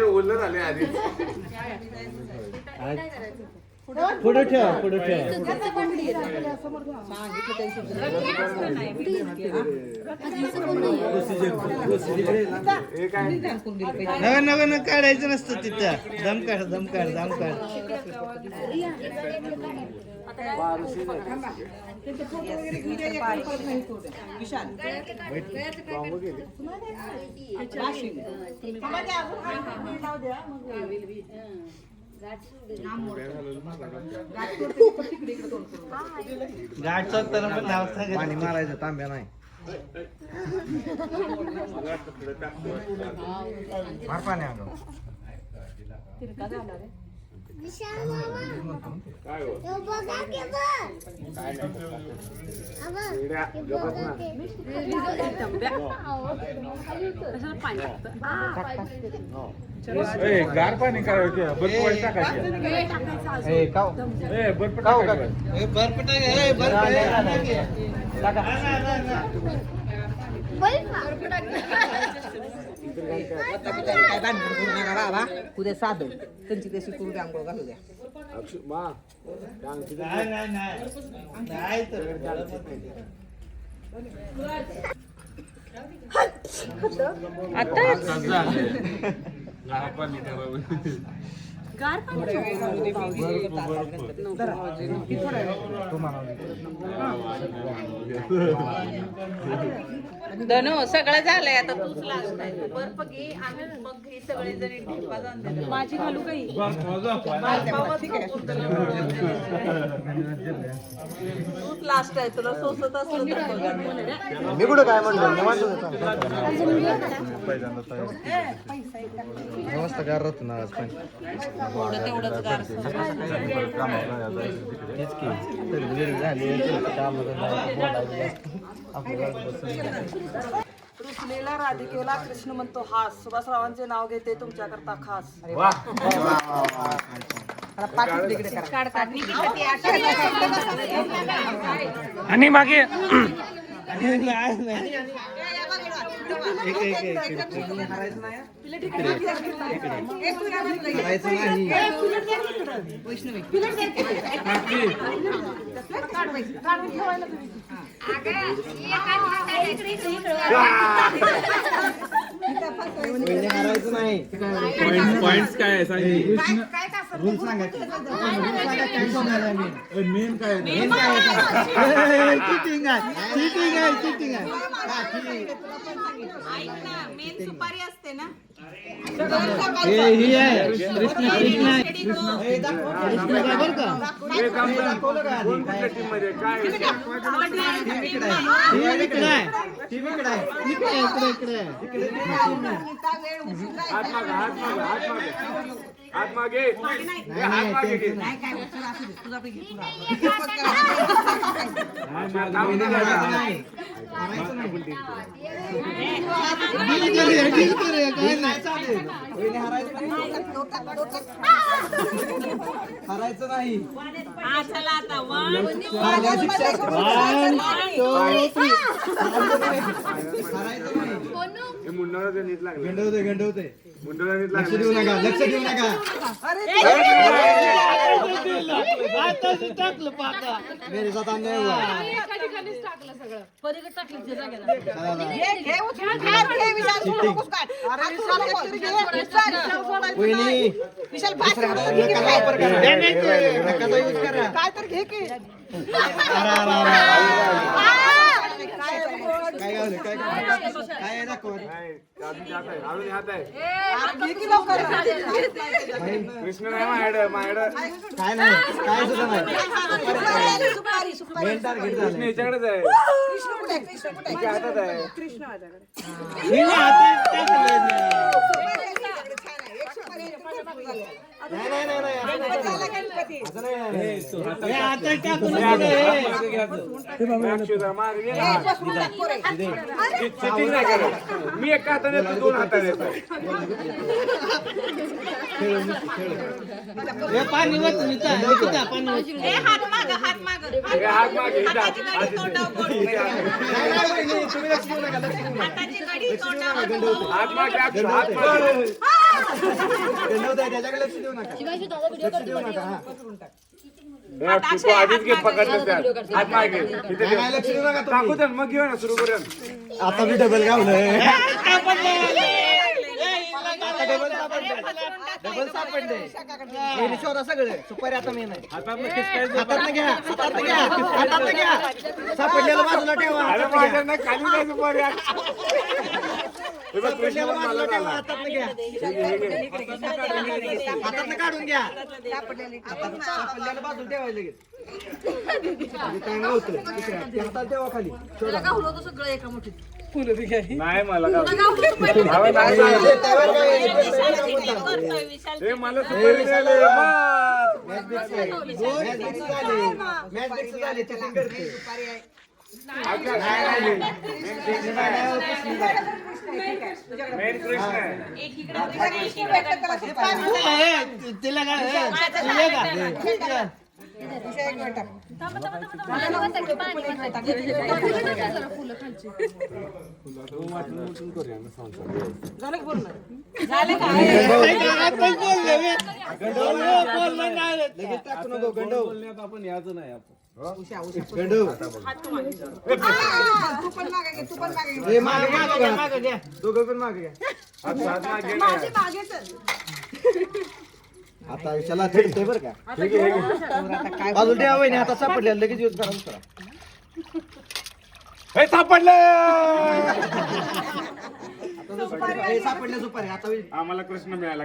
बोललं झाले आधी पुढे ठेवा पुढे ठेवा नवीन नवीन काढायचं नसतं तिथं दमकाड दमकाड दमकाड गाठ चौकताना पण नाव सांगायचं पाणी मारायचं तांब्या नाही मार पाणी आलं गार पाणी करायचं बर्फ टाकायचं उद्या साधं त्यांची तशी करू द्या आंघोळ घालू द्या धनो सगळं झालंय आता तूच लास्ट आहे बर्फ घे आम्ही मग घे सगळे जणी ढिंपा जाऊन देतो माझी घालू काही तूच लास्ट आहे तुला सोसत असलं मी कुठं काय म्हटलं नमस्कार रत्न आज पण तेवढंच गार तेच की रुसलेला राधिकेला कृष्ण म्हणतो हास सुभाषरावांचे नाव घेते तुमच्याकरता खास आणि मागे पॉइंट्स काय आहे सांग रूल सांगा मेन काय चिटिंग आहे चिटिंग आहे चिटिंग आहे मेन सुपारी असते ना ही आहे कृष्ण कृष्ण आहे कृष्ण काय बरं का टीम मध्ये काय इकडे आहे इकडे आहे इकडे इकडे हात मागे हात मागे हात मागे हात मागे घे हरायचं नाही चला आता मुंडवला नीट लागलं गंडवते गंडवते मुंडवला नीट लक्ष लागलं देऊ नका लक्ष देऊ नका टाकलं पाहता मेरे साथ अन्याय हुआ काय गावले काय काय दाखव अजून हात आहे कृष्ण नाही मायड काय नाही काय सुद्धा नाही मेन टार्गेट झालं कृष्ण याच्याकडेच आहे तुझ्या हातात आहे मी एका हाताने तू दोन हाताने पाणी वाचून हात माग हात मागे हाताची कडी तोंडावर बोट. हाताची कडी तोंडावर बोट. हात मागे हात तू आधीच घे पकडलं त्यात हात मागे टाकू दे मग घेऊ ना सुरू करूया. आता मी डबल गावलंय डबल सापडले शोधा सगळे सुपारी आता मी नाही हातात घ्या सापडलेलं बाजूला ठेवा अरे माझ्या नाही खाली नाही सुपारी. हे बघ, कृष्ण मला झाला. हातात काढून घ्या सापडलेलं बाजूला ठेवायला लगेच काय नव्हतं हातात ठेवा खाली नाही मला गाव. हे मला सुपारी द्यायला ये, मॅच झाले चेकिंग करते मेन कृष्ण आहे. तिला काय आपण यायचं नाही दोघं पण मागे घ्या हात मागे आता आयुष्याला थेटते बरं का बाजूला ठेवा वहिनी आता सापडल्या लगेच यूज करा हे सापडलं. सापडल्या सुपारी आता आम्हाला कृष्ण मिळाला.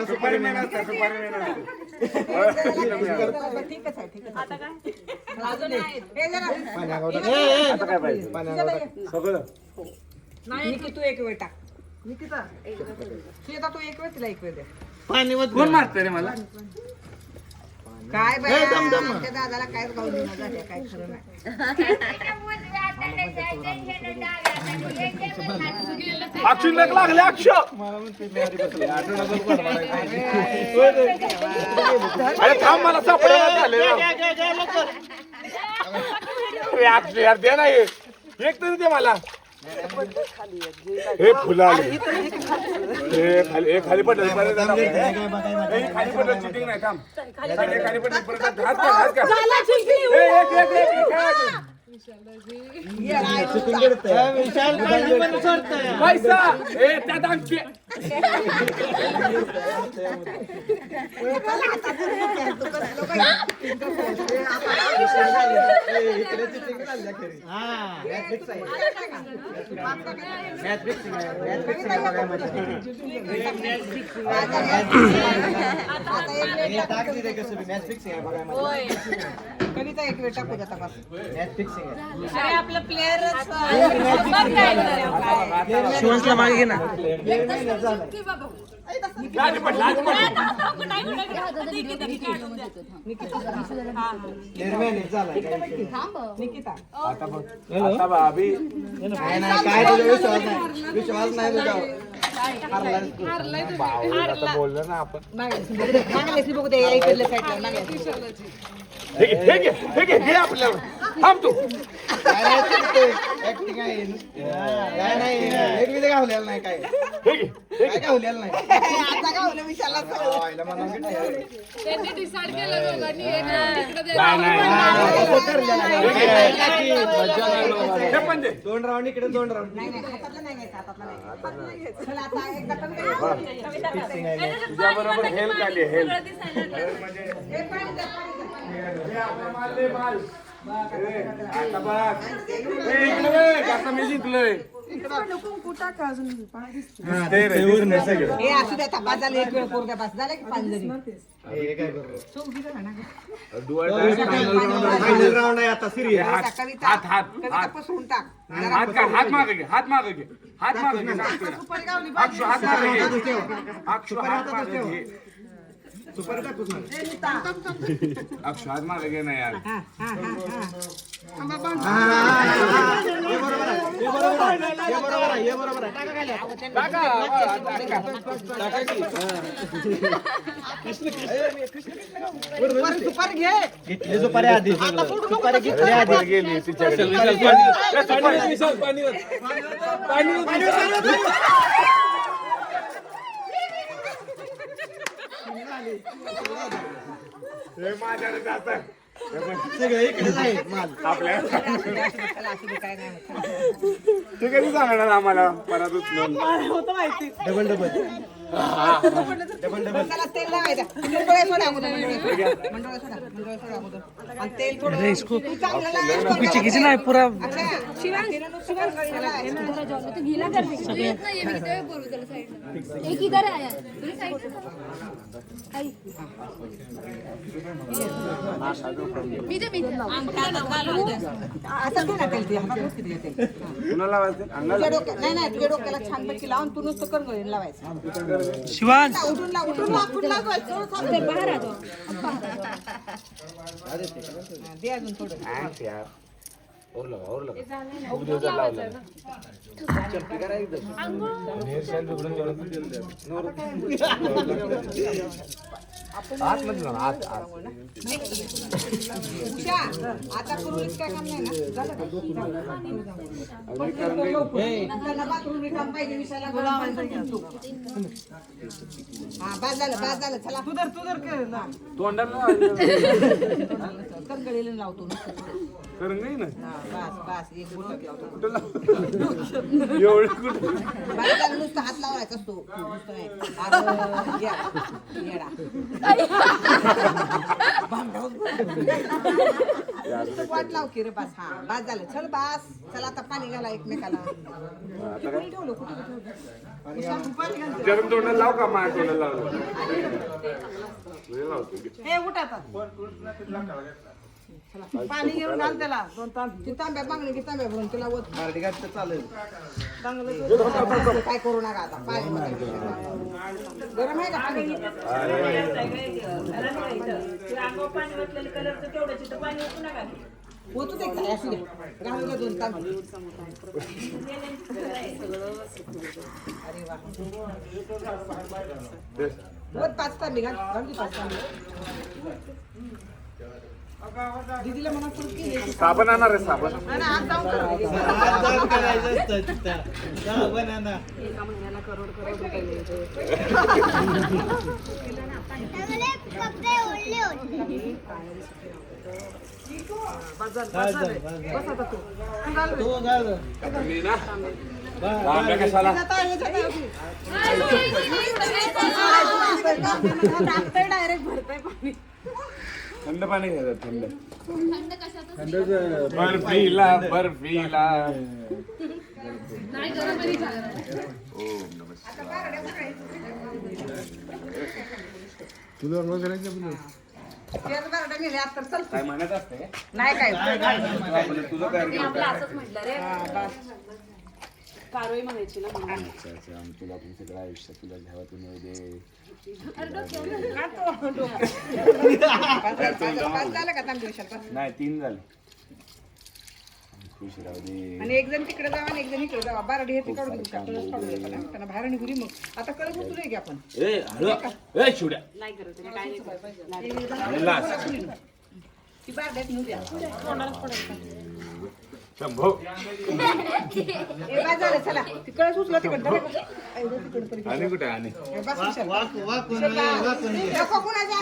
सुपारी मेन असते सुपारी मेन असते. आता काय पाहिजे सगळं. तू एक वेळ टाक निकिता तू एक वेळ तिला एक वेळ दे. पाणी कोण मारतंय रे मला. काय बाई आमच्या दादाला काय गावली झाल्या काय खरं नाही. अक्षुल्लक लागले अक्ष. अरे थांब मला सापडायला झाले. अरे अक्षय यार दे ना एक तरी दे मला. हे फुलं आले. हे खाली पडलं खाली पडलं चिटिंग नाही थांब. खाली पडलं परत हात का विशाल पाणी पण सोडतोय पैसा हे त्यात आणखी कविता एक वेळ टाकू देता बस. अरे आपलं प्लेअरच शिवंसला मागे घे ना निकिता आता भाभी काय विश्वास नाही तुझ्यावर आता बोललो ना आपण. मागलेसली बघू दे इकडल्या साईडला मागलेसली. हे आपल्यावर थांब तू. ऍक्टिंग आहे काय नाही एक विधे गावलेलं नाही काय काय गावलेलं नाही आता गावलं विशालला व्हायला मला वाटतं नाही. हे पण दे. 2 राऊंड इकडे 2 राऊंड हातातलं नाही घ्यायचं हातातलं नाही. चला आता एकदा पण तुझ्या बरोबर हेल्प झाली हेल्प. आता बघ. आता मी जिंकलोय. ते रे, दिसतंय सगळं. हे असू द्या तपास झाले एक वेळ करू द्या बस झालं की 5 जणी फायनल राऊंड आहे आता सिरियस. कविता हात कविता पसरून टाक हात का हात मागे घे हात मागे घे हात मागे घे सांगतोय ना. सुपारी गावली अक्षु हात मागे घे अक्षु हात मागे घे सुपारी टाकूच ना. अक्षु हात मागे घे ना यार. हे बरोबर आहे. टाका सुपारी घे घेतली सुपारी आधी सुपारी घेतली आधी गेली तिच्याकडे. हे माझ्याकडे जातं. सगळं इकडेच आहे माल. आपल्या त्याला असू दे काय नाही ते कधी सांगणार आम्हाला परत उचलून. डबल डबल चला तेल लावायचं मंडोळे सोडा अगोदर मंडोळे सोडा अगोदर आणि तेल थोडं तू चांगलं लावायचं. किती नाही पुरा अच्छा शिवान एक इधर आया तुझी साइड आता तू ना तेल पुन्हा लावायचं अंगाला. नाही नाही तुझ्या डोक्याला छान पैकी लावून तू नुसतं करंगळीने लावायचं शिवान उठून लावायचं बाहेर आ जाओ दे अजून थोडं यार और लगा उद्या जर लावलं आतमध्ये जाणार आत उषा, आता पूर्वीच काय काम नाही ना झालं का? त्यांना बाथरूम रिकाम पाहिजे विषयाला हा बस झालं चला तोंडाला करंगळीला लावतो करून नाही ना बस एक बोटं लावतो कुठं लाव एवढं कुठं बाळाला नुसतं हात लावायचा असतो नुसतं नाही अगं, येडा. नुसतं वाट लाव की रे बस हा बस झालं चल बस चला आता पाणी घाला एकमेकाला कुठे ठेवलं कुठे ठेवलं गरम तोंडाला लाव का माझ्या तोंडाला लावलं लावतो हे उठ आता पाणी घेऊन घाल त्याला 2 तांबे तांब्या मागणी की तांब्या भरून तुला वत गाडी गाडी चालेल. चांगलं काय करू नका आता पाणी गरम आहे का पाणी होतच एक झाले असू दे घालू का 2 तांबे अरे वा वत 5 तांबे घाल घाल की 5 तांबे दीदीला म्हणा की साबण आणणार आहे साबण आज जाऊन कर आज जाऊन करायचं असतं तिथं. जा, बनवणार. तू जा. मी ना आंब्या कशाला डायरेक्ट भरतय पाणी थंड पाणी घ्यायचं थंड थंड कशात बर्फीला नाही गरम आणि झालं ओम नमः शिवाय. तेच बरं नेले आता तर चल काय म्हणत असते नाही काय तुझं काय असंच म्हटलं रे बस कारवाई म्हणायची ना म्हणून. अच्छा अच्छा आम्ही तुला पण सगळं आयुष्य तुला घ्यावा तू मिळू दे झालं का तांबे विशाल नाही 3 झाले खुश राहू दे आणि एक जण तिकडे जावा आणि एक जण इकडे जावा बारडी हे काढून देऊ शकतो त्यांना बाहेर निघू मग आता कडक उचलूया की आपण ए हळू ए शिवड्या नाही करत आहे, काय नाही करत. लास ती बारड्यात नेऊ द्या शंभो हे बस झालं चला तिकडे उचला तिकडे आणि कुठे आणि बस विशाल वाकून नको कुणाच्या